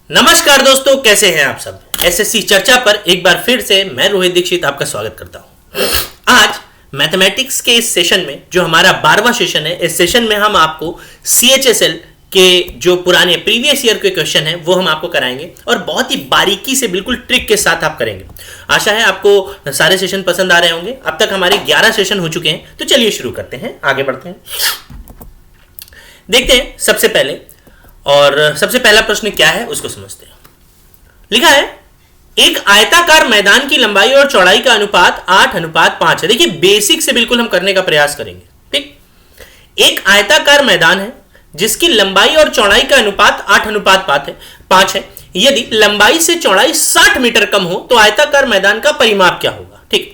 नमस्कार दोस्तों, कैसे हैं आप सब। एसएससी चर्चा पर एक बार फिर से मैं रोहित दीक्षित आपका स्वागत करता हूं। आज मैथमेटिक्स के इस सेशन में, जो हमारा 12वां सेशन है, इस सेशन में हम आपको सीएचएसएल के जो पुराने प्रीवियस ईयर के क्वेश्चन हैं वो हम आपको कराएंगे और बहुत ही बारीकी से, बिल्कुल ट्रिक के साथ आप करेंगे। आशा है आपको सारे सेशन पसंद आ रहे होंगे। अब तक हमारे 11 सेशन हो चुके हैं, तो चलिए शुरू करते हैं, आगे बढ़ते हैं। देखते हैं सबसे पहला प्रश्न क्या है उसको समझते हैं। लिखा है, एक आयताकार मैदान की लंबाई और चौड़ाई का अनुपात 8:5 है। देखिए, बेसिक से बिल्कुल हम करने का प्रयास करेंगे। ठीक, एक आयताकार मैदान है जिसकी लंबाई और चौड़ाई का अनुपात 8:5 है। यदि लंबाई से चौड़ाई 60 मीटर कम हो तो आयताकार मैदान का परिमाप क्या होगा। ठीक,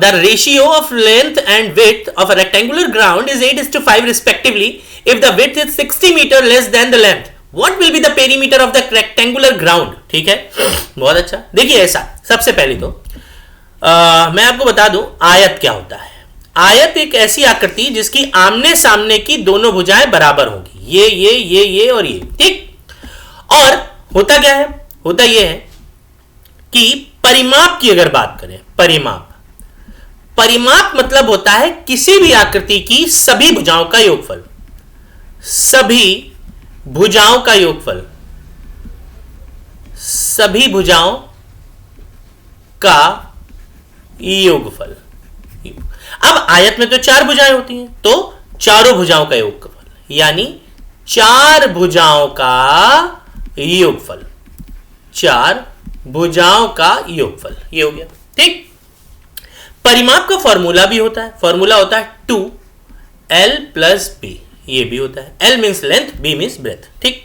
the ratio of length and width of a rectangular ground is 8:5 respectively. If the width is 60 meter less than the length, what will be the perimeter of the rectangular ground? ठीक है, बहुत अच्छा। देखिए, ऐसा सबसे पहले तो मैं आपको बता दूं आयत क्या होता है। आयत एक ऐसी आकृति जिसकी आमने सामने की दोनों भुजाएं बराबर होंगी, ये और ये। ठीक, और होता क्या है, होता यह है कि परिमाप की अगर बात करें, परिमाप मतलब होता है किसी भी आकृति की सभी भुजाओं का योगफल, सभी भुजाओं का योगफल, सभी भुजाओं का योगफल। अब आयत में तो 4 भुजाएं होती हैं, तो चारों भुजाओं का योगफल, यानी 4 भुजाओं का योगफल, 4 भुजाओं का योगफल, ये हो गया। ठीक, परिमाप का फॉर्मूला भी होता है, फॉर्मूला होता है 2l + b, ये भी होता है। l means length, b means breadth. ठीक,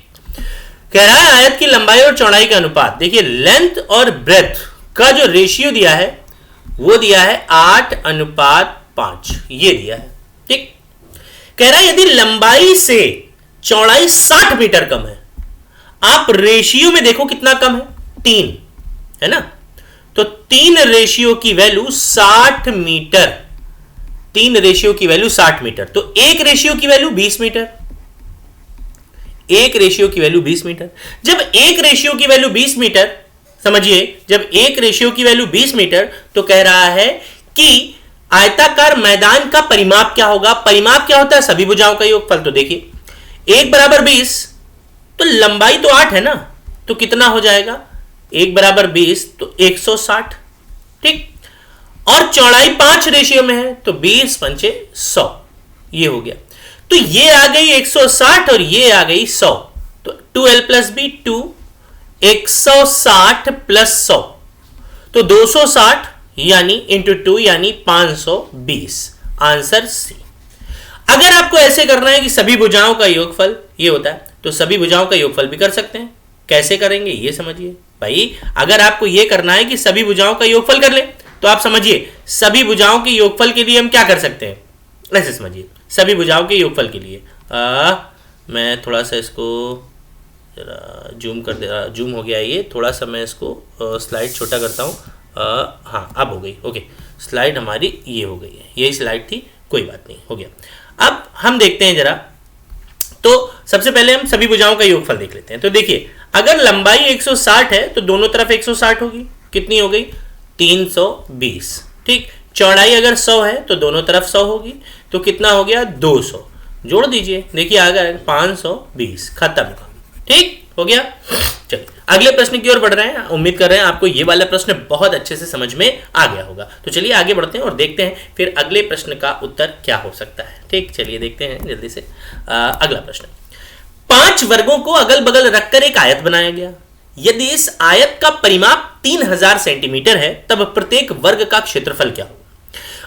कह रहा है आयत की लंबाई और चौड़ाई का अनुपात। देखिए, लेंथ और ब्रेथ का जो रेशियो दिया है वो दिया है 8:5, ये दिया है। ठीक, कह रहा है यदि लंबाई से चौड़ाई 60 मीटर कम है, आप रेशियो में देखो कितना कम है, 3 है ना, तो 3 रेशियो की वैल्यू 60 मीटर, 3 रेशियो की वैल्यू 60 मीटर, तो 1 रेशियो की वैल्यू 20 मीटर, 1 रेशियो की वैल्यू 20 मीटर। जब 1 रेशियो की वैल्यू 20 मीटर, समझिए, जब 1 रेशियो की वैल्यू 20 मीटर, तो कह रहा है कि आयताकार मैदान का परिमाप क्या होगा। परिमाप क्या होता है, सभी भुजाओं का योगफल। तो देखिए, 1 = 20, तो लंबाई तो 8 है ना, तो कितना हो जाएगा, 1 = 20 तो 160। ठीक, और चौड़ाई 5 रेशियो में है, तो 20 × 5 = 100, ये हो गया। तो ये आ गई 160 और ये आ गई 100, तो 2l + b 2, 160 + 100, तो 260 यानी इंटू 2 यानी 520, आंसर सी। अगर आपको ऐसे करना है कि सभी भुजाओं का योगफल ये होता है, तो सभी भुजाओं का योगफल भी कर सकते हैं। कैसे करेंगे ये समझिए भाई। अगर आपको ये करना है कि सभी भुजाओं का योगफल कर ले, तो आप समझिए सभी भुजाओं के योगफल के लिए हम क्या कर सकते हैं, ऐसे समझिए। सभी भुजाओं के योगफल के लिए मैं थोड़ा सा इसको जरा जूम कर दे, जूम हो गया ये, थोड़ा सा मैं इसको स्लाइड छोटा करता हूँ। हाँ, अब हो गई। ओके, स्लाइड हमारी ये हो गई है, यही स्लाइड थी, कोई बात नहीं, हो गया। अब हम देखते हैं जरा, तो सबसे पहले हम सभी भुजाओं का योगफल देख लेते हैं। तो देखिए, अगर लंबाई 160 है तो दोनों तरफ 160 होगी, कितनी हो गई, 320। ठीक, चौड़ाई अगर 100 है तो दोनों तरफ 100 होगी, तो कितना हो गया, 200। जोड़ दीजिए, देखिए आ गया 520, खत्म। ठीक, हो गया। चलिए अगले प्रश्न की ओर बढ़ रहे हैं। उम्मीद कर रहे हैं आपको ये वाला प्रश्न बहुत अच्छे से समझ में आ गया होगा। तो चलिए आगे बढ़ते हैं और देखते हैं फिर अगले प्रश्न का उत्तर क्या हो सकता है। ठीक, चलिए देखते हैं जल्दी से अगला प्रश्न। 5 वर्गों को अगल बगल रखकर एक आयत बनाया गया। यदि इस आयत का परिमाप 3000 सेंटीमीटर है, तब प्रत्येक वर्ग का क्षेत्रफल क्या होगा।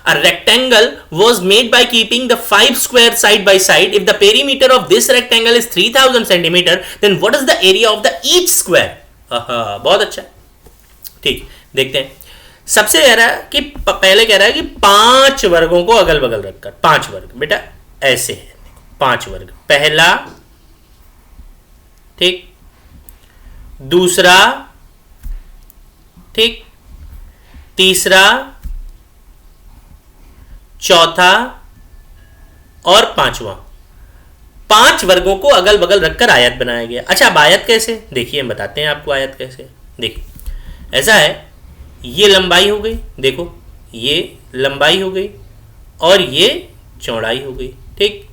A rectangle was made by keeping the 5 squares side by side. If the perimeter of this rectangle is 3000 centimeter, then what is the area of the each square? बहुत अच्छा। ठीक, देखते हैं। सबसे कह रहा है कि पहले कह रहा है कि 5 वर्गों को अगल बगल रखकर, 5 वर्ग, बेटा ऐसे है 5 वर्ग। पहला, ठीक, दूसरा, ठीक, तीसरा, चौथा और 5वां। 5 वर्गों को अगल बगल रखकर आयत बनाया गया। अच्छा, अब आयत कैसे, देखिए हम बताते हैं आपको आयत कैसे। देखिए ऐसा है, ये लंबाई हो गई, देखो ये लंबाई हो गई और ये चौड़ाई हो गई, ठीक,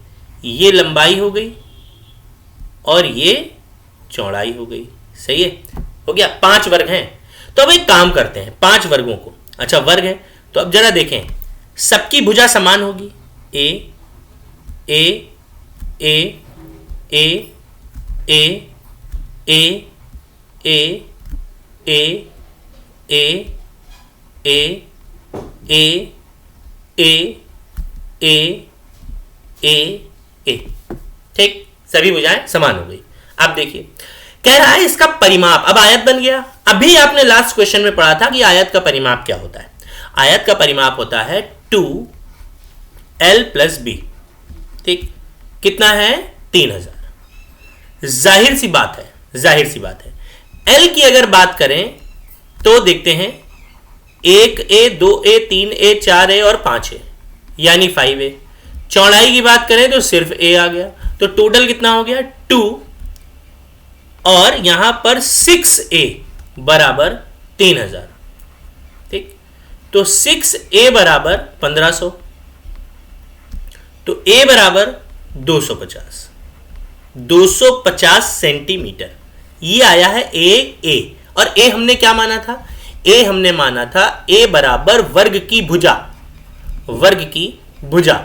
ये लंबाई हो गई और ये चौड़ाई हो गई, सही है, हो गया। 5 वर्ग हैं। तो अब एक काम करते हैं, 5 वर्गों को, अच्छा वर्ग है तो अब जरा देखें, सबकी भुजा समान होगी, ए ए ए ए ए ए ए ए ए ए ए ए ए ए ए, ठीक, सभी भुजाएं समान हो गई। अब देखिए कह रहा है इसका परिमाप, अब आयत बन गया। अभी आपने लास्ट क्वेश्चन में पढ़ा था कि आयत का परिमाप क्या होता है। आयत का परिमाप होता है 2l + b, ठीक, कितना है 3000। जाहिर सी बात है, जाहिर सी बात है, l की अगर बात करें तो देखते हैं 1a 2a 3a 4a और 5a यानी 5a। चौड़ाई की बात करें तो सिर्फ a आ गया, तो टोटल कितना हो गया 2 और यहां पर 6a बराबर 3000, ठीक, तो 6a बराबर 1500, तो a बराबर 250 सेंटीमीटर, ये आया है a। और a हमने क्या माना था, a हमने माना था a बराबर वर्ग की भुजा, वर्ग की भुजा,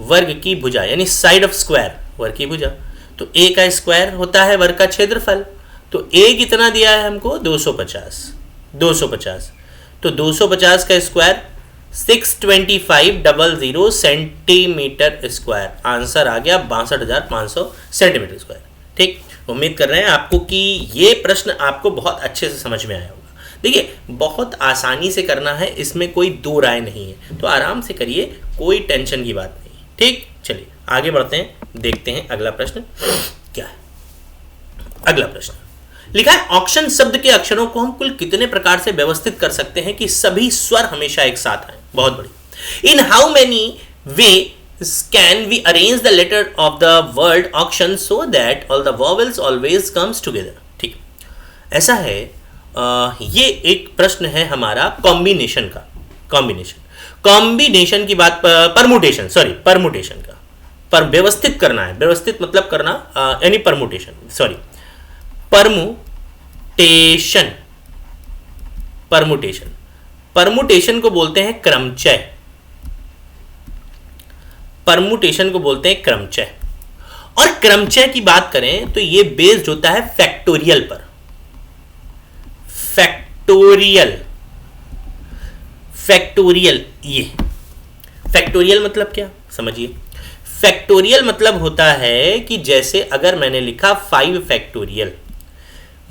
वर्ग की भुजा यानी साइड ऑफ स्क्वायर, वर्ग की भुजा। तो a का स्क्वायर होता है वर्ग का क्षेत्रफल, तो a कितना दिया है हमको 250, तो 250 का स्क्वायर 62500 सेंटीमीटर स्क्वायर, आंसर आ गया 62,500 सेंटीमीटर स्क्वायर, ठीक। उम्मीद कर रहे हैं आपको कि ये प्रश्न आपको बहुत अच्छे से समझ में आया होगा। देखिए बहुत आसानी से करना है, इसमें कोई दो राय नहीं है, तो आराम से करिए, कोई टेंशन की बात नहीं, ठीक। चलिए आगे बढ़ते हैं, देखते हैं अगला प्रश्न क्या है। अगला प्रश्न लिखा है ऑक्शन शब्द के अक्षरों को हम कुल कितने प्रकार से व्यवस्थित कर सकते हैं कि सभी स्वर हमेशा एक साथ आए। बहुत बड़ी। In how many way can we arrange the letter of the word auction so that all the vowels always comes together, ठीक। ऐसा है, ये एक प्रश्न है हमारा कॉम्बिनेशन का, कॉम्बिनेशन की बात, परमुटेशन, सॉरी परमुटेशन का, पर व्यवस्थित करना है, व्यवस्थित मतलब करना यानी permutation, sorry permutation, permutation, permutation को बोलते हैं क्रमचय, परमुटेशन को बोलते हैं क्रमचय। और क्रमचय की बात करें तो ये बेस्ड होता है फैक्टोरियल पर, फैक्टोरियल, फैक्टोरियल, ये फैक्टोरियल मतलब क्या समझिए। फैक्टोरियल मतलब होता है कि जैसे अगर मैंने लिखा 5 फैक्टोरियल,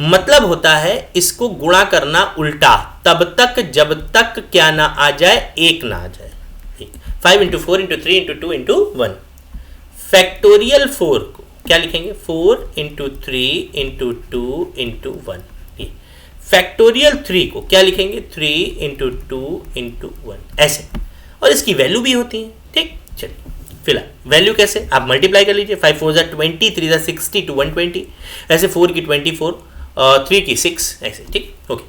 मतलब होता है इसको गुणा करना उल्टा तब तक जब तक क्या ना आ जाए, एक ना आ जाए। 5 × 4 × 3 × 2 × 1। फैक्टोरियल 4 को क्या लिखेंगे, 4 × 3 × 2 × 1। फैक्टोरियल 3 को क्या लिखेंगे, 3 × 2 × 1, ऐसे। और इसकी वैल्यू भी होती है, ठीक। चलिए फिलहाल वैल्यू कैसे, आप मल्टीप्लाई कर लीजिए, 5 4 20, 3 60 to 120, ऐसे 4 की 24, 3 की 6, ऐसे, ठीक, ओके।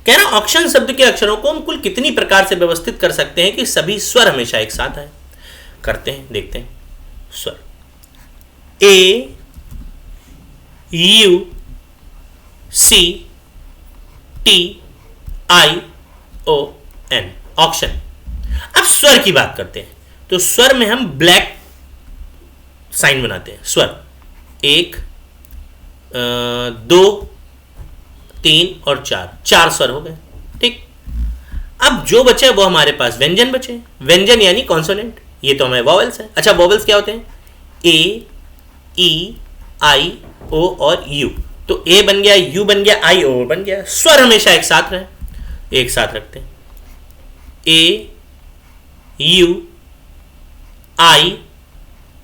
कह रहा ऑक्शन शब्द के अक्षरों को हम कुल कितनी प्रकार से व्यवस्थित कर सकते हैं कि सभी स्वर हमेशा एक साथ आए। करते हैं, देखते हैं। स्वर A U C T I O N, auction. अब स्वर की बात करते हैं, तो स्वर में हम ब्लैक साइन बनाते हैं। स्वर 1 2 3 और 4, 4 स्वर हो गए, ठीक। अब जो बचे वो हमारे पास व्यंजन बचे, व्यंजन यानी कॉन्सोनेंट, ये तो हमें वॉवेल्स है। अच्छा वॉवेल्स क्या होते हैं, A E I O और U, तो A बन गया, U बन गया, I O बन गया। स्वर हमेशा एक साथ रहे, एक साथ रखते हैं, A U I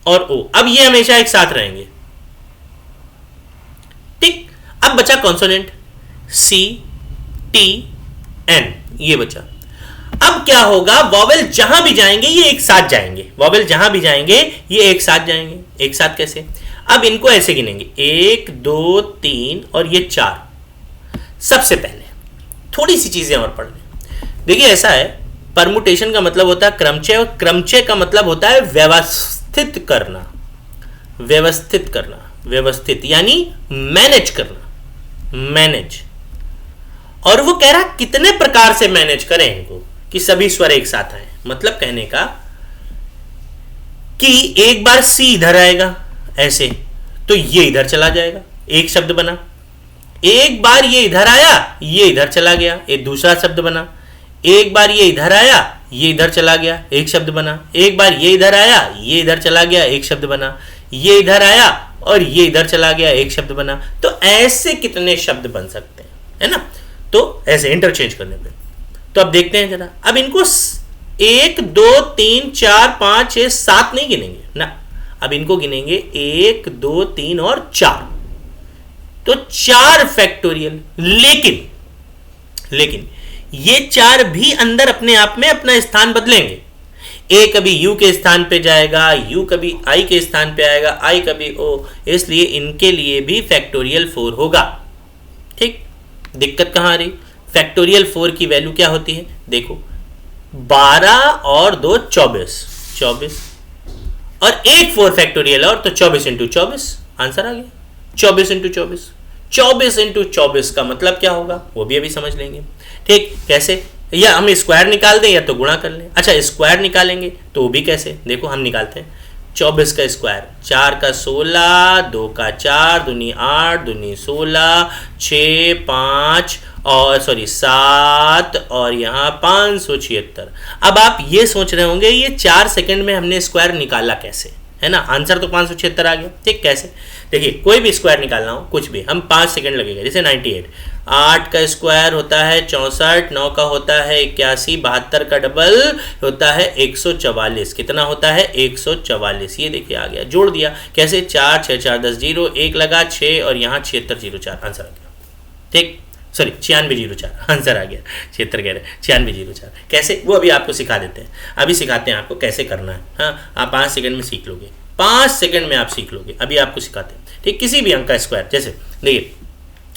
और O, अब ये हमेशा एक साथ रहेंगे, ठीक। अब बचा कॉन्सोनेंट C T N, ये बचा। अब क्या होगा, वॉवेल जहां भी जाएंगे ये एक साथ जाएंगे, वॉवेल जहां भी जाएंगे ये एक साथ जाएंगे। एक साथ कैसे? अब इनको ऐसे गिनेंगे, 1 2 3 और ये 4। सबसे पहले थोड़ी सी चीजें और पढ़ लें। देखिए ऐसा है, परमुटेशन का मतलब होता है क्रमचय, और क्रमचय का मतलब होता है व्यवस्थित करना। व्यवस्थित करना, व्यवस्थित यानी मैनेज करना, मैनेज। और वो कह रहा कितने प्रकार से मैनेज करें इनको कि सभी स्वर एक साथ आए। मतलब कहने का कि एक बार सी इधर आएगा ऐसे, तो ये इधर चला जाएगा, एक शब्द बना। एक बार ये इधर आया, ये इधर चला गया, एक दूसरा शब्द बना। एक बार ये इधर आया, ये इधर चला गया, एक शब्द बना। एक बार ये इधर आया, ये इधर चला गया, एक शब्द बना। ये इधर आया और ये इधर चला गया, एक शब्द बना। तो ऐसे कितने शब्द बन सकते हैं, है ना? तो ऐसे इंटरचेंज करने पे। तो अब देखते हैं जरा, अब इनको 1 2 3 4 5 6 7 नहीं गिनेंगे ना, अब इनको गिनेंगे 1 2 3 और 4। तो 4 फैक्टोरियल। लेकिन ये 4 भी अंदर अपने आप में अपना स्थान बदलेंगे। ए कभी यू के स्थान पे जाएगा, यू कभी आई के स्थान पे आएगा, आई कभी ओ, इसलिए इनके लिए भी फैक्टोरियल 4 होगा। ठीक, दिक्कत कहां आ रही? फैक्टोरियल 4 की वैल्यू क्या होती है? देखो 12 और 2 24 और एक 4 फैक्टोरियल और तो 24 इंटू 24 आंसर आ गया। 24 इंटू 24 इंटू 24 का मतलब क्या होगा वो भी अभी समझ लेंगे। ठीक, कैसे? या हम स्क्वायर निकाल दें या तो गुणा कर लें। अच्छा, स्क्वायर निकालेंगे तो वो भी कैसे? देखो हम निकालते हैं 24 का स्क्वायर, 4 का 16, 2 का 4, दूनी 8, दूनी 16, 6 5 और 7 और यहाँ 576। अब आप ये सोच रहे होंगे ये 4 सेकंड में हमने स्क्वायर निकाला कैसे, है ना? आंसर तो 576 आ गया। ठीक, कैसे? देखिए कोई भी स्क्वायर निकालना हो, कुछ भी, हम 5 सेकंड लगेगा। जैसे 98, 8 का स्क्वायर होता है 64, 9 का होता है 81, 72 का डबल होता है 144। कितना होता है? 144। ये देखिए आ गया, जोड़ दिया कैसे? 4 6 4 10 0, 1 लगा 6 और यहाँ 7604 आंसर आ गया। ठीक, सॉरी 9604 आंसर आ गया। 76 कह रहे 9604। कैसे? वो अभी आपको सिखा देते हैं, अभी सिखाते हैं आपको कैसे करना है। हाँ, आप 5 सेकंड में सीख लोगे, 5 सेकंड में आप सीख लोगे। अभी आपको सिखाते हैं। ठीक, किसी भी अंक का स्क्वायर, जैसे देखिए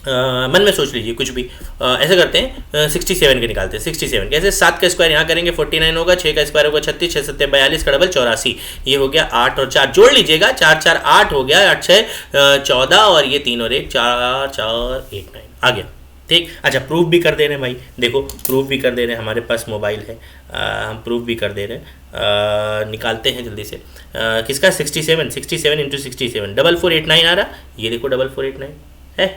मन में सोच लीजिए कुछ भी, ऐसे करते हैं 67 के निकालते हैं। 67 कैसे? 7 का स्क्वायर यहाँ करेंगे 49 होगा, 6 का स्क्वायर होगा 36, 6 7 42 का डबल 84। ये हो गया 8 और 4 जोड़ लीजिएगा, 4 4 8 हो गया, 8 6 14 और ये 3 और 1 4 4 8 9 आ गया। ठीक, अच्छा प्रूफ भी कर दे रहे हैं भाई, देखो प्रूफ भी कर दे रहे हैं, हमारे पास मोबाइल है, हम प्रूफ भी कर दे रहे हैं। निकालते हैं जल्दी से, किसका? 67 इंटू 67 4489 आ रहा, ये देखो 4489 है।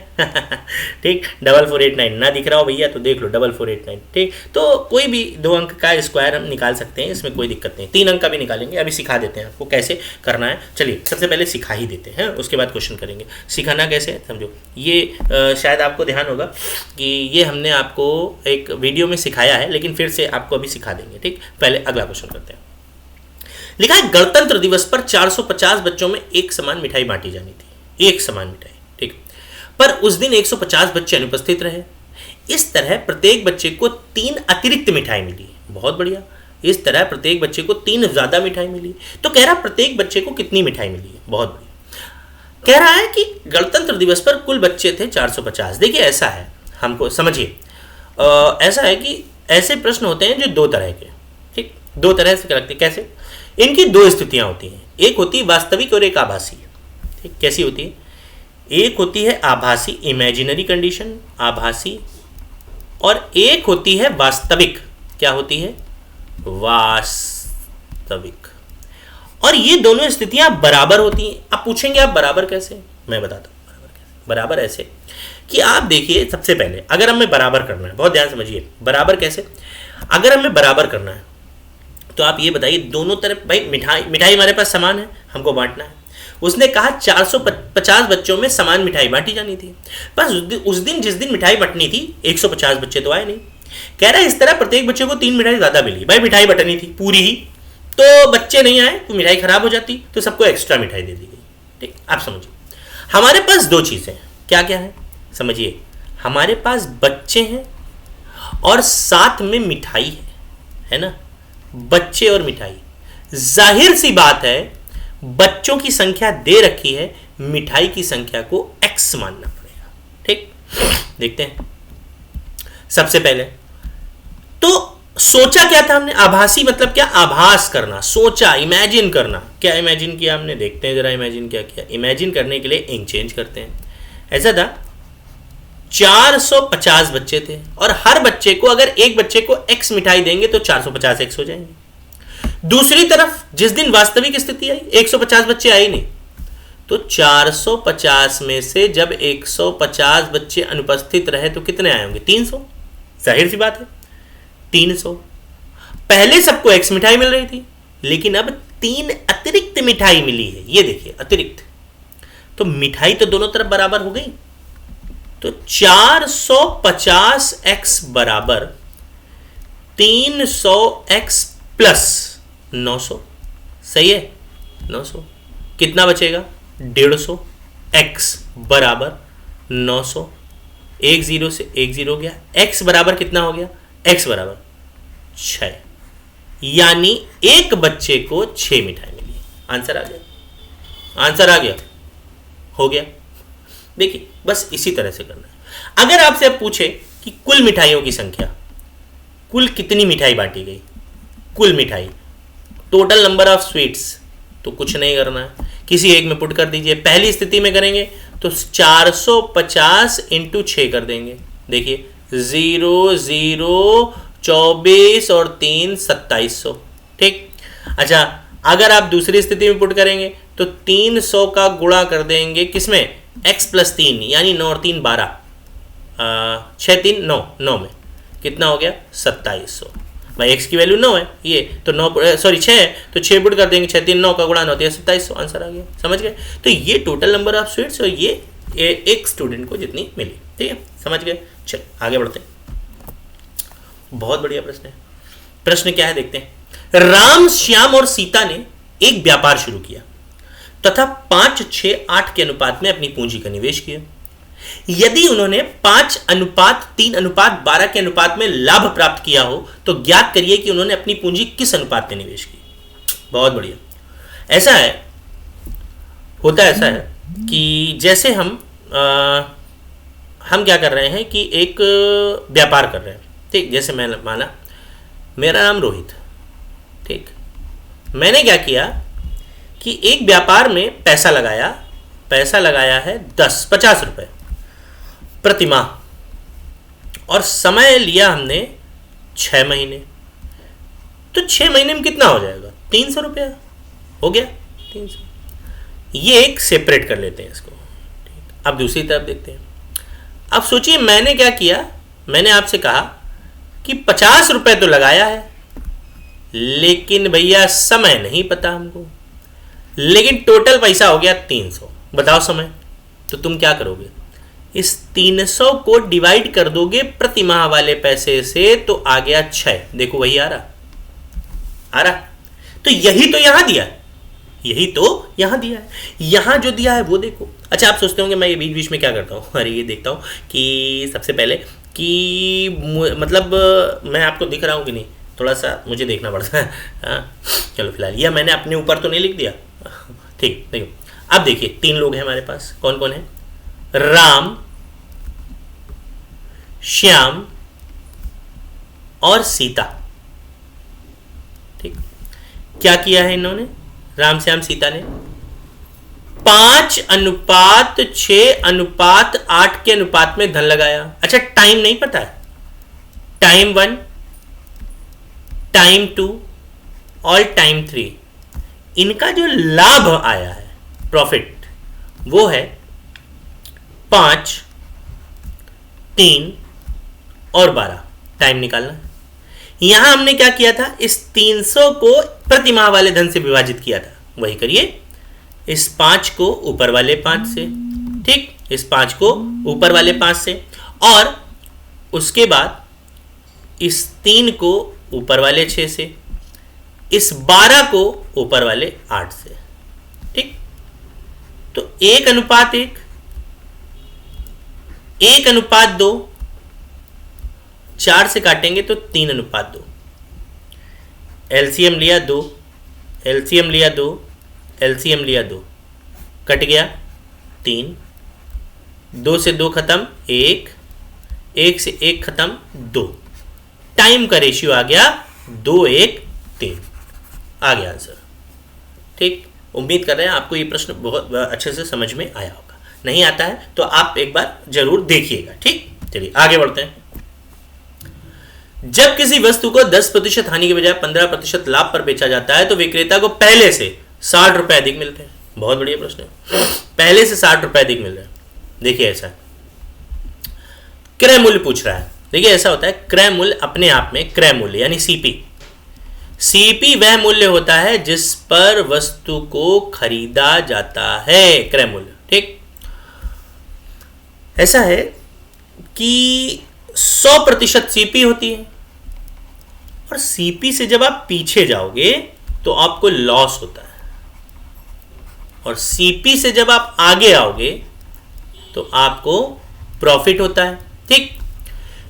ठीक, 4489 ना दिख रहा हो भैया तो देख लो 4489। ठीक, तो कोई भी 2 अंक का स्क्वायर हम निकाल सकते हैं, इसमें कोई दिक्कत नहीं। 3 अंक का भी निकालेंगे, अभी सिखा देते हैं आपको कैसे करना है। चलिए सबसे पहले सिखा ही देते हैं, उसके बाद क्वेश्चन करेंगे। सिखाना कैसे है समझो, ये शायद आपको ध्यान होगा कि ये हमने आपको एक वीडियो में सिखाया है, लेकिन फिर से आपको अभी सिखा देंगे। ठीक, पहले अगला क्वेश्चन करते हैं। लिखा है गणतंत्र दिवस पर 450 बच्चों में एक समान मिठाई बांटी जानी थी, एक समान मिठाई। ठीक, पर उस दिन 150 बच्चे अनुपस्थित रहे। इस तरह प्रत्येक बच्चे को 3 अतिरिक्त मिठाई मिली। बहुत बढ़िया, इस तरह प्रत्येक बच्चे को 3 ज्यादा मिठाई मिली। तो कह रहा प्रत्येक बच्चे को कितनी मिठाई मिली है? बहुत बढ़िया। कह रहा है कि गणतंत्र दिवस पर कुल बच्चे थे 450। देखिए ऐसा है, हमको समझिए, ऐसा है कि ऐसे प्रश्न होते हैं जो 2 तरह के, ठीक, 2 तरह से करते हैं। कैसे? इनकी 2 स्थितियां होती हैं, एक होती है वास्तविक और एक आभासी। ठीक, कैसी होती है? एक होती है आभासी, इमेजिनरी कंडीशन, आभासी, और एक होती है वास्तविक। क्या होती है? वास्तविक। और ये दोनों स्थितियां बराबर होती हैं। आप पूछेंगे आप बराबर कैसे? मैं बताता हूं बराबर कैसे। बराबर ऐसे कि आप देखिए, सबसे पहले अगर हमें बराबर करना है, बहुत ध्यान समझिए, बराबर कैसे? अगर हमें बराबर करना है तो आप ये बताइए, दोनों तरफ भाई मिठाई हमारे पास समान है, हमको बांटना है। उसने कहा 450 बच्चों में समान मिठाई बांटी जानी थी। बस उस दिन जिस दिन मिठाई बंटनी थी 150 बच्चे तो आए नहीं। कह रहा है इस तरह प्रत्येक बच्चे को 3 मिठाई ज्यादा मिली। भाई मिठाई बंटनी थी पूरी ही, तो बच्चे नहीं आए तो मिठाई खराब हो जाती, तो सबको एक्स्ट्रा मिठाई दे दी गई। ठीक, आप समझिए हमारे पास 2 चीजें हैं। क्या क्या है समझिए, हमारे पास बच्चे हैं और साथ में मिठाई है ना, बच्चे और मिठाई। जाहिर सी बात है बच्चों की संख्या दे रखी है, मिठाई की संख्या को x मानना पड़ेगा। ठीक, देखते हैं। सबसे पहले तो सोचा क्या था हमने, आभासी मतलब क्या, आभास करना, सोचा, इमेजिन करना। क्या इमेजिन किया हमने, देखते हैं जरा इमेजिन क्या किया। इमेजिन करने के लिए इंक चेंज करते हैं। ऐसा था 450 बच्चे थे और हर बच्चे को, अगर एक बच्चे को x मिठाई देंगे तो 450x हो जाएंगे। दूसरी तरफ जिस दिन वास्तविक स्थिति आई 150 बच्चे आए नहीं, तो 450 में से जब 150 बच्चे अनुपस्थित रहे तो कितने आए होंगे, 300। जाहिर सी बात है 300। पहले सबको x मिठाई मिल रही थी, लेकिन अब 3 अतिरिक्त मिठाई मिली है। ये देखिए अतिरिक्त, तो मिठाई तो दोनों तरफ बराबर हो गई। तो 450x बराबर 300x प्लस 900, सही है। 900 कितना बचेगा, 150। x बराबर 900, एक जीरो से एक जीरो गया। x बराबर कितना हो गया, x बराबर 6, यानी एक बच्चे को 6 मिठाई मिली। आंसर आ गया, आंसर आ गया, हो गया। देखिए बस इसी तरह से करना है। अगर आपसे अब पूछे कि कुल मिठाइयों की संख्या, कुल कितनी मिठाई बांटी गई, कुल मिठाई, टोटल नंबर ऑफ स्वीट्स, तो कुछ नहीं करना है, किसी एक में पुट कर दीजिए। पहली स्थिति में करेंगे तो 450 इंटू 6 कर देंगे। देखिए 0 0 24 और 3 2700। ठीक, अच्छा अगर आप दूसरी स्थिति में पुट करेंगे तो 300 का गुणा कर देंगे किसमें, x प्लस 3, यानी 9 और 3 12, 6 3 9, 9 में कितना हो गया 2700। भाई x की वैल्यू 9 है, ये तो 9 सॉरी 6 है, तो 6 पुट कर देंगे, 6 3 9 का गुणा 9 है 2700। आंसर आ गया, समझ गए। तो ये टोटल नंबर ऑफ स्वीट्स और ये एक स्टूडेंट को जितनी मिली। ठीक है, समझ गए। चल आगे बढ़ते हैं। बहुत बढ़िया प्रश्न है। प्रश्न क्या है देखते हैं। राम, श्याम और सीता ने एक व्यापार शुरू किया तथा 5 6 8 के अनुपात में अपनी पूंजी का निवेश किया। यदि उन्होंने 5:3:12 के अनुपात में लाभ प्राप्त किया हो तो ज्ञात करिए कि उन्होंने अपनी पूंजी किस अनुपात में निवेश की। बहुत बढ़िया। ऐसा है, होता ऐसा है कि जैसे हम क्या कर रहे हैं कि एक व्यापार कर रहे हैं। ठीक, जैसे मैंने माना मेरा नाम रोहित, ठीक, मैंने क्या किया कि एक व्यापार में पैसा लगाया है 50 रुपए प्रति माह, और समय लिया हमने 6 महीने। तो 6 महीने में कितना हो जाएगा, 300 रुपया हो गया, 300। ये एक सेपरेट कर लेते हैं इसको। ठीक, अब दूसरी तरफ देखते हैं। अब सोचिए मैंने क्या किया, मैंने आपसे कहा कि 50 रुपए तो लगाया है, लेकिन भैया समय नहीं पता हमको, लेकिन टोटल पैसा हो गया 300। बताओ समय, तो तुम क्या करोगे, इस 300 को डिवाइड कर दोगे प्रति माह वाले पैसे से, तो आ गया 6। देखो वही आ रहा। तो यही तो यहां दिया है, यही तो यहां दिया है। यहां जो दिया है वो देखो। अच्छा आप सोचते होंगे मैं ये बीच बीच में क्या करता हूँ, अरे ये देखता हूँ कि सबसे पहले कि मतलब मैं आपको दिख रहा हूँ कि नहीं, थोड़ा सा मुझे देखना पड़ता है। हाँ चलो फिलहाल यह मैंने अपने ऊपर तो नहीं लिख दिया। ठीक, देखो अब देखिए 3 लोग हैं हमारे पास। कौन कौन है, राम, श्याम और सीता। ठीक, क्या किया है इन्होंने, राम श्याम सीता ने 5:6:8 के अनुपात में धन लगाया। अच्छा टाइम नहीं पता है, टाइम 1, टाइम 2 और टाइम 3, इनका जो लाभ आया है प्रॉफिट वो है 5, 3 और 12। टाइम निकालना। यहां हमने क्या किया था, इस 300 को प्रति माह वाले धन से विभाजित किया था, वही करिए। इस 5 को ऊपर वाले 5 से, ठीक, इस 5 को ऊपर वाले 5 से, और उसके बाद इस 3 को ऊपर वाले 6 से, इस 12 को ऊपर वाले 8 से। ठीक, तो 1:1, 1:2, 4 से काटेंगे तो 3:2, एलसीएम लिया 2, एलसीएम लिया 2, एलसीएम लिया 2, कट गया 3, 2 से 2 खत्म 1, 1 से 1 खत्म 2, टाइम का रेशियो आ गया 2, 1, 3, आ गया आंसर। ठीक, उम्मीद कर रहे हैं आपको ये प्रश्न बहुत अच्छे से समझ में आया होगा। नहीं आता है तो आप एक बार जरूर देखिएगा। ठीक, चलिए आगे बढ़ते हैं। जब किसी वस्तु को 10% हानि के बजाय 15% लाभ पर बेचा जाता है तो विक्रेता को पहले से 60 रुपए अधिक मिलते हैं। बहुत बढ़िया प्रश्न है, पहले से 60 रुपए अधिक मिल रहे हैं। देखिए ऐसा क्रय मूल्य पूछ रहा है। देखिए ऐसा होता है, क्रय मूल्य अपने आप में, क्रय मूल्य यानी सीपी, सीपी वह मूल्य होता है जिस पर वस्तु को खरीदा जाता है, क्रय मूल्य। ठीक, ऐसा है कि 100% सीपी होती है और सीपी से जब आप पीछे जाओगे तो आपको लॉस होता है, और सीपी से जब आप आगे आओगे तो आपको प्रॉफिट होता है। ठीक,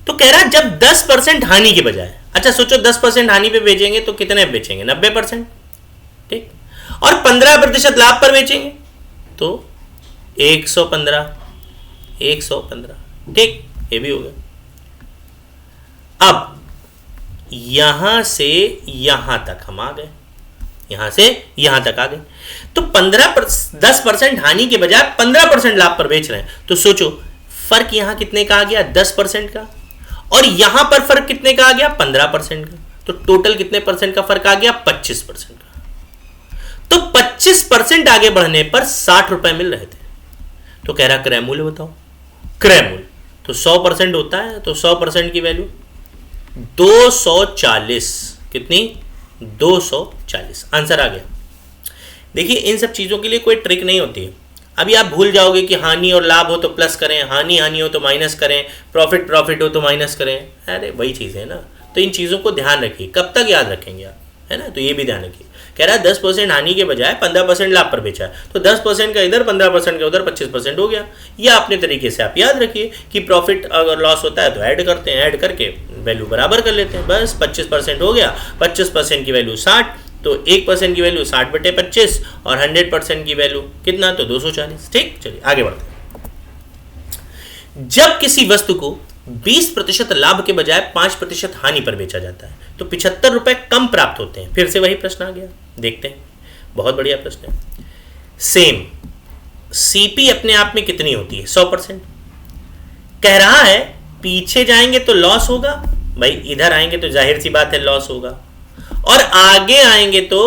तो कह रहा है जब 10% हानि के बजाय, अच्छा सोचो 10% हानि पे बेचेंगे तो कितने बेचेंगे, 90%। ठीक, और 15% लाभ पर बेचेंगे तो 115, 115। ठीक, ये भी हो गया। अब यहां से यहां तक हम आ गए, यहां से यहां तक आ गए, तो 10% हानि के बजाय 15% लाभ पर बेच रहे हैं, तो सोचो फर्क यहां कितने का आ गया, 10% का, और यहां पर फर्क कितने का आ गया, 15% का, तो टोटल कितने परसेंट का फर्क आ गया, 25% का। तो 25% आगे बढ़ने पर 60 रुपए मिल रहे थे। तो कह रहा क्रय मूल्य बताओ, क्रय मूल्य तो 100% होता है, तो 100% की वैल्यू 240, कितनी, 240, आंसर आ गया। देखिए इन सब चीजों के लिए कोई ट्रिक नहीं होती है। अभी आप भूल जाओगे कि हानि और लाभ हो तो प्लस करें, हानि हानि हो तो माइनस करें, प्रॉफिट प्रॉफिट हो तो माइनस करें, अरे वही चीज़ है ना। तो इन चीज़ों को ध्यान रखिए, कब तक याद रखेंगे आप, है ना। तो ये भी ध्यान रखिए, कह रहा है 10% हानि के बजाय 15% लाभ पर बेचा है, तो 10% का इधर, 15% का उधर, 25% हो गया। या अपने तरीके से आप याद रखिए कि प्रॉफिट अगर लॉस होता है तो ऐड करते हैं, ऐड करके वैल्यू बराबर कर लेते हैं, बस 25% हो गया। 25% की वैल्यू 60, तो 1% की वैल्यू 60/25, और 100% की वैल्यू कितना, तो 240। ठीक, चलिए आगे बढ़ते हैं। जब किसी वस्तु को 20% लाभ के बजाय 5% हानि पर बेचा जाता है तो 75 रुपए कम प्राप्त होते हैं। फिर से वही प्रश्न आ गया, देखते हैं, बहुत बढ़िया प्रश्न है। सेम सीपी अपने आप में कितनी होती है, 100%। कह रहा है पीछे जाएंगे तो लॉस होगा, भाई इधर आएंगे तो जाहिर सी बात है लॉस होगा, और आगे आएंगे तो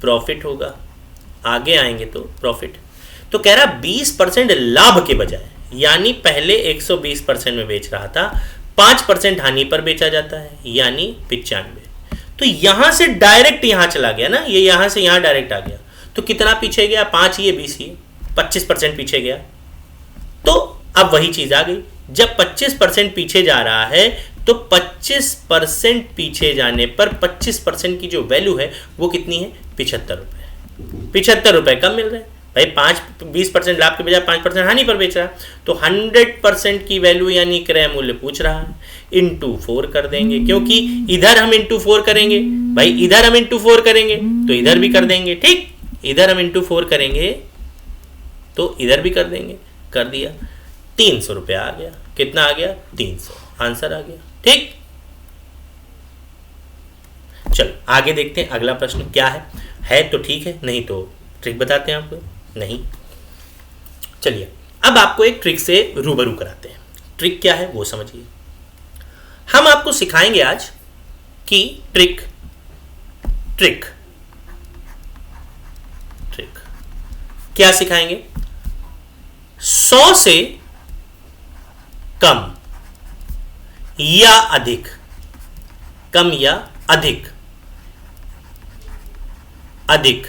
प्रॉफिट होगा, आगे आएंगे तो प्रॉफिट। तो कह रहा 20% लाभ के बजाय, यानी पहले 120% में बेच रहा था, 5% हानि पर बेचा जाता है, यानी 95। तो यहां से डायरेक्ट यहां चला गया ना, ये यहां से यहां डायरेक्ट आ गया, तो कितना पीछे गया, 5 ये 20 ये 25% पीछे गया। तो अब वही चीज आ गई, जब 25% पीछे जा रहा है तो 25% पीछे जाने पर 25% की जो वैल्यू है वो कितनी है, 75 रुपए। 75 रुपए कम मिल रहे हैं भाई, 20% लाभ के बजाय 5% हानि पर बेच रहा है, तो 100% की वैल्यू यानी क्रय मूल्य पूछ रहा है, इंटू 4 कर देंगे, क्योंकि इधर हम इंटू 4 करेंगे भाई, इधर हम इंटू 4 करेंगे तो इधर भी कर देंगे। ठीक, इधर हम इंटू 4 करेंगे तो इधर भी कर देंगे, कर दिया, 300 रुपया आ गया। कितना आ गया, 300, आंसर आ गया। ठीक, चलो आगे देखते हैं अगला प्रश्न क्या है तो ठीक है, नहीं तो ट्रिक बताते हैं आपको। नहीं, चलिए अब आपको एक ट्रिक से रूबरू कराते हैं। ट्रिक क्या है वो समझिए। हम आपको सिखाएंगे आज कि ट्रिक ट्रिक ट्रिक क्या सिखाएंगे, 100 से कम या अधिक, कम या अधिक, अधिक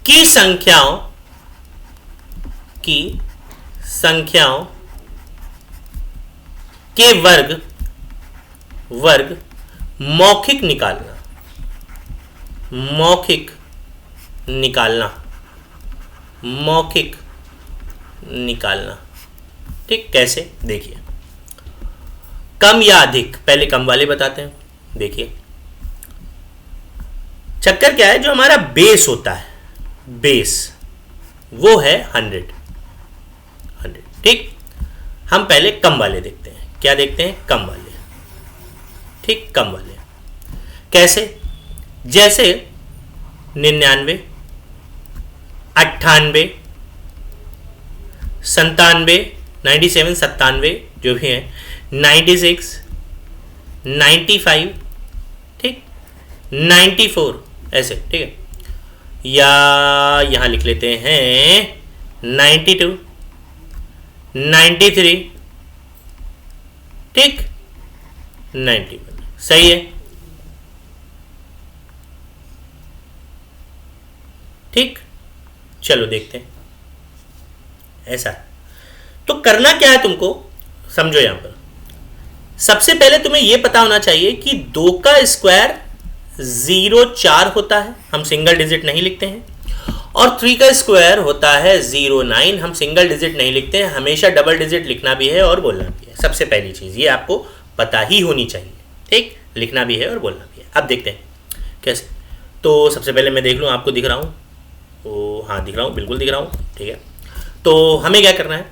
की संख्याओं के वर्ग मौखिक निकालना। ठीक, कैसे, देखिए कम या अधिक, पहले कम वाले बताते हैं। देखिए चक्कर क्या है, जो हमारा बेस होता है, बेस वो है 100। ठीक, हम पहले कम वाले देखते हैं। क्या देखते हैं? कम वाले। ठीक, कम वाले कैसे? जैसे 99, 98, 97, 97, 97 जो भी है, 96, 95, ठीक, 94, ऐसे। ठीक है, या यहां लिख लेते हैं 92, 93, ठीक, 91। सही है, ठीक। चलो देखते हैं। ऐसा है तो करना क्या है तुमको, समझो। यहां पर सबसे पहले तुम्हें यह पता होना चाहिए कि 2 का स्क्वायर 0.4 होता है, हम सिंगल डिजिट नहीं लिखते हैं। और 3 का स्क्वायर होता है 0.9, हम सिंगल डिजिट नहीं लिखते हैं, हमेशा डबल डिजिट लिखना भी है और बोलना भी है। सबसे पहली चीज ये आपको पता ही होनी चाहिए। ठीक, लिखना भी है और बोलना भी है। अब देखते हैं कैसे। तो सबसे पहले मैं देख लूँ, आपको दिख रहा हूँ? तो हाँ, दिख रहा हूँ, बिल्कुल दिख रहा हूँ। ठीक है, तो हमें क्या करना है?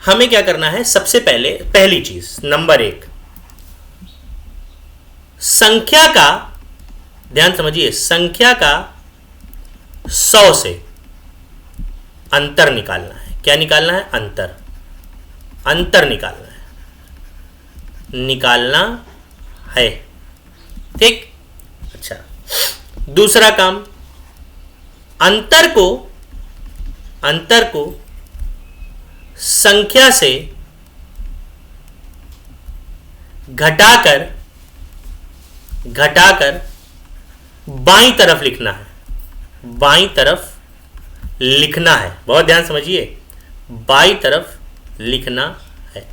हमें क्या करना है? सबसे पहले पहली चीज नंबर 1, संख्या का, ध्यान समझिए, संख्या का 100 से अंतर निकालना है। क्या निकालना है? अंतर। अंतर निकालना है। ठीक, अच्छा। दूसरा काम, अंतर को संख्या से घटाकर बाईं तरफ लिखना है। बाईं तरफ लिखना है, बहुत ध्यान समझिए, बाईं तरफ लिखना है।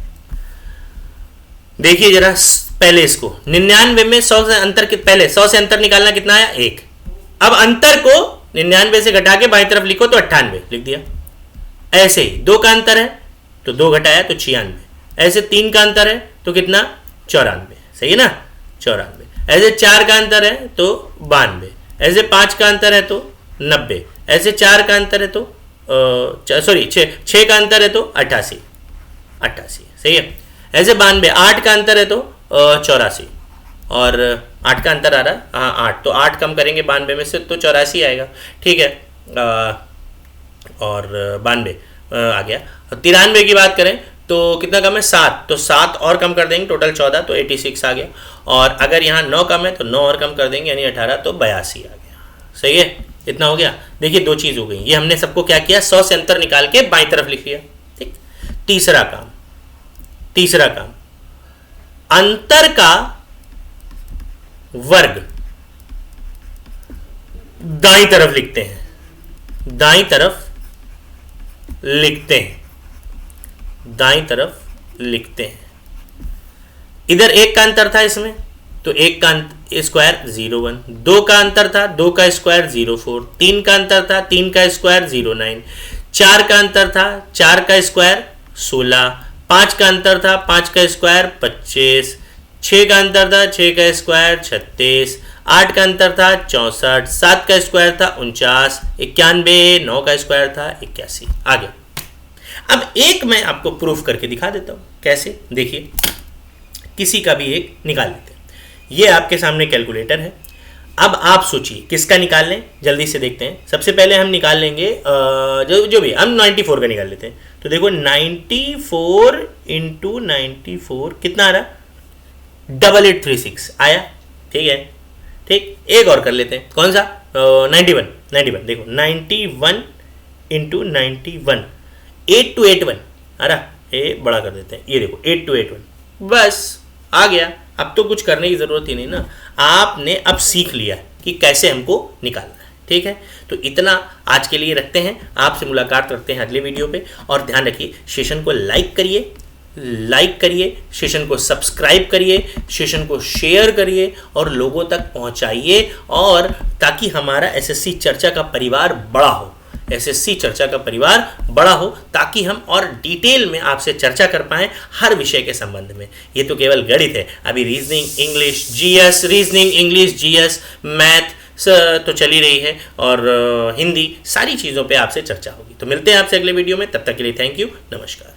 देखिए जरा पहले इसको, 99 में 100 से अंतर के पहले 100 से अंतर निकालना कितना आया? 1। अब अंतर को 99 से घटा के बाईं तरफ लिखो तो 98 लिख दिया। ऐसे ही 2 का अंतर है तो 2 घटाया तो 96। ऐसे 3 का अंतर है तो कितना? 94। सही है ना? 94। ऐसे 4 का अंतर है तो 92। ऐसे 5 का अंतर है तो 90। ऐसे 4 का अंतर है तो 6 का अंतर है तो 88। सही है। ऐसे 92। 8 का अंतर है तो 84। और 8 का अंतर आ रहा है, हाँ 8, तो 8 कम करेंगे 92 में से तो 84 आएगा। ठीक है, और 92 आ गया। 93 की बात करें तो कितना कम है? 7, तो 7 और कम कर देंगे, टोटल 14, तो 86 आ गया। और अगर यहाँ 9 कम है तो 9 और कम कर देंगे, यानी 18, तो 82 आ गया। सही है, इतना हो गया। देखिए 2 चीज़ हो गई। ये हमने सबको क्या किया? 100 से अंतर निकाल के बाईं तरफ लिख लिया। ठीक, तीसरा काम, अंतर का वर्ग दाईं तरफ लिखते हैं। दाईं तरफ लिखते हैं। इधर 1 का अंतर था इसमें, तो 1 का स्क्वायर 0.1, 2 का अंतर था, 2 का स्क्वायर 0.4, 3 का अंतर था, 3 का स्क्वायर 0.9, 4 का अंतर था, 4 का स्क्वायर 16, 5 का अंतर था, 5 का स्क्वायर 25, 6 का अंतर था, 6 का स्क्वायर 36, 8 का अंतर था 64, 7 का स्क्वायर था 49, 91, 9 का स्क्वायर था 81। आ गया। अब एक मैं आपको प्रूफ करके दिखा देता हूं। कैसे? देखिए, किसी का भी एक निकाल लेते हैं। ये आपके सामने कैलकुलेटर है। अब आप सोचिए किसका निकाल लें, जल्दी से देखते हैं। सबसे पहले हम निकाल लेंगे जो भी, हम 94 का निकाल लेते हैं। तो देखो 94 इंटू 94 कितना आ रहा? 8836 आया। ठीक है, ठीक। एक और कर लेते हैं, कौन सा? 91 देखो 91 इंटू 91, 8281 आ रहा। ये बड़ा कर देते हैं, ये देखो 8281, बस आ गया। अब तो कुछ करने की जरूरत ही नहीं ना, आपने अब सीख लिया कि कैसे हमको निकालना है। ठीक है, तो इतना आज के लिए रखते हैं। आपसे मुलाकात करते हैं अगले वीडियो पे। और ध्यान रखिए, सेशन को लाइक करिए, सेशन को सब्सक्राइब करिए, सेशन को शेयर करिए और लोगों तक पहुंचाइए, और ताकि हमारा एसएससी चर्चा का परिवार बड़ा हो, ताकि हम और डिटेल में आपसे चर्चा कर पाएं हर विषय के संबंध में। ये तो केवल गणित है, अभी रीजनिंग इंग्लिश जीएस, मैथ तो चल ही रही है, और हिंदी, सारी चीज़ों पे आपसे चर्चा होगी। तो मिलते हैं आपसे अगले वीडियो में, तब तक के लिए थैंक यू, नमस्कार।